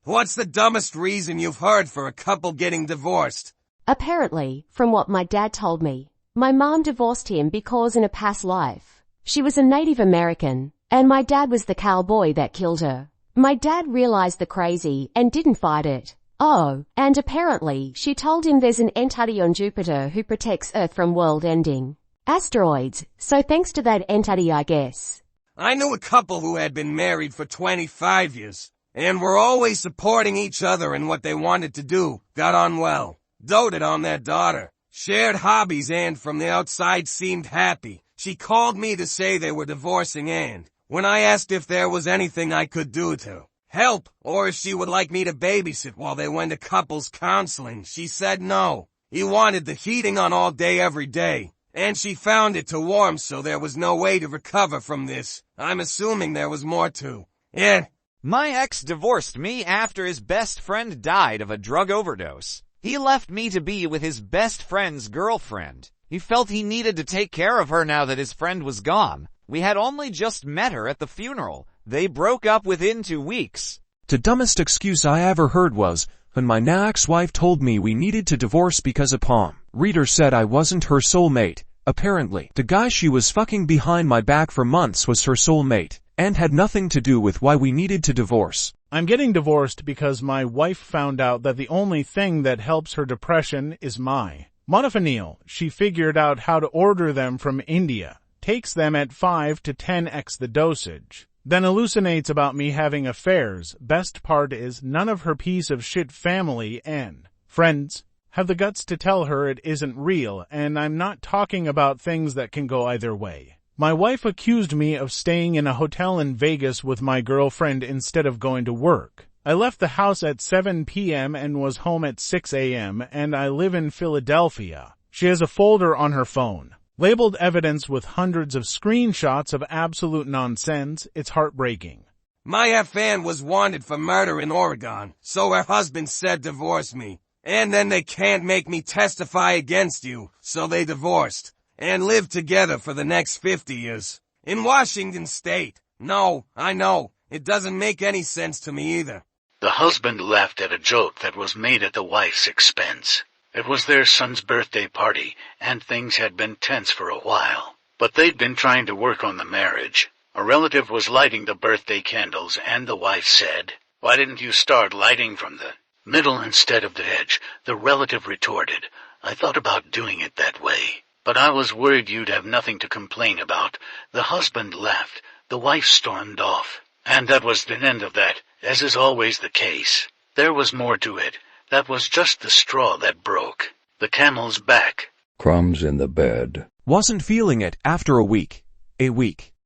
What's the dumbest reason you've heard for a couple getting divorced? Apparently, from what my dad told me, my mom divorced him because in a past life, she was a Native American, and my dad was the cowboy that killed her. My dad realized the crazy and didn't fight it. Oh, and apparently she told him there's an entity on Jupiter who protects Earth from world-ending asteroids, so thanks to that entity, I guess. I knew a couple who had been married for 25 years, and were always supporting each other in what they wanted to do, got on well, doted on their daughter, shared hobbies, and from the outside seemed happy. She called me to say they were divorcing, and when I asked if there was anything I could do to help, or if she would like me to babysit while they went to couples counseling, she said no. He wanted the heating on all day every day, and she found it too warm, so there was no way to recover from this. I'm assuming there was more to it. My ex divorced me after his best friend died of a drug overdose. He left me to be with his best friend's girlfriend. He felt he needed to take care of her now that his friend was gone. We had only just met her at the funeral. They broke up within 2 weeks. The dumbest excuse I ever heard was when my now ex-wife told me we needed to divorce because a palm reader said I wasn't her soulmate. Apparently, the guy she was fucking behind my back for months was her soulmate, and had nothing to do with why we needed to divorce. I'm getting divorced because my wife found out that the only thing that helps her depression is my modafinil. She figured out how to order them from India, takes them at 5 to 10x the dosage, then hallucinates about me having affairs. Best part is none of her piece of shit family and friends have the guts to tell her it isn't real, and I'm not talking about things that can go either way. My wife accused me of staying in a hotel in Vegas with my girlfriend instead of going to work. I left the house at 7 p.m. and was home at 6 a.m., and I live in Philadelphia. She has a folder on her phone labeled evidence with hundreds of screenshots of absolute nonsense. It's heartbreaking. My FN was wanted for murder in Oregon, so her husband said divorce me. And then they can't make me testify against you, so they divorced, and lived together for the next 50 years. In Washington State. No, I know, it doesn't make any sense to me either. The husband laughed at a joke that was made at the wife's expense. It was their son's birthday party, and things had been tense for a while. But they'd been trying to work on the marriage. A relative was lighting the birthday candles, and the wife said, "Why didn't you start lighting from the middle instead of the edge?" The relative retorted, "I thought about doing it that way, but I was worried you'd have nothing to complain about." The husband laughed. The wife stormed off. And that was the end of that, as is always the case. There was more to it. That was just the straw that broke the camel's back. Crumbs in the bed. Wasn't feeling it after a week.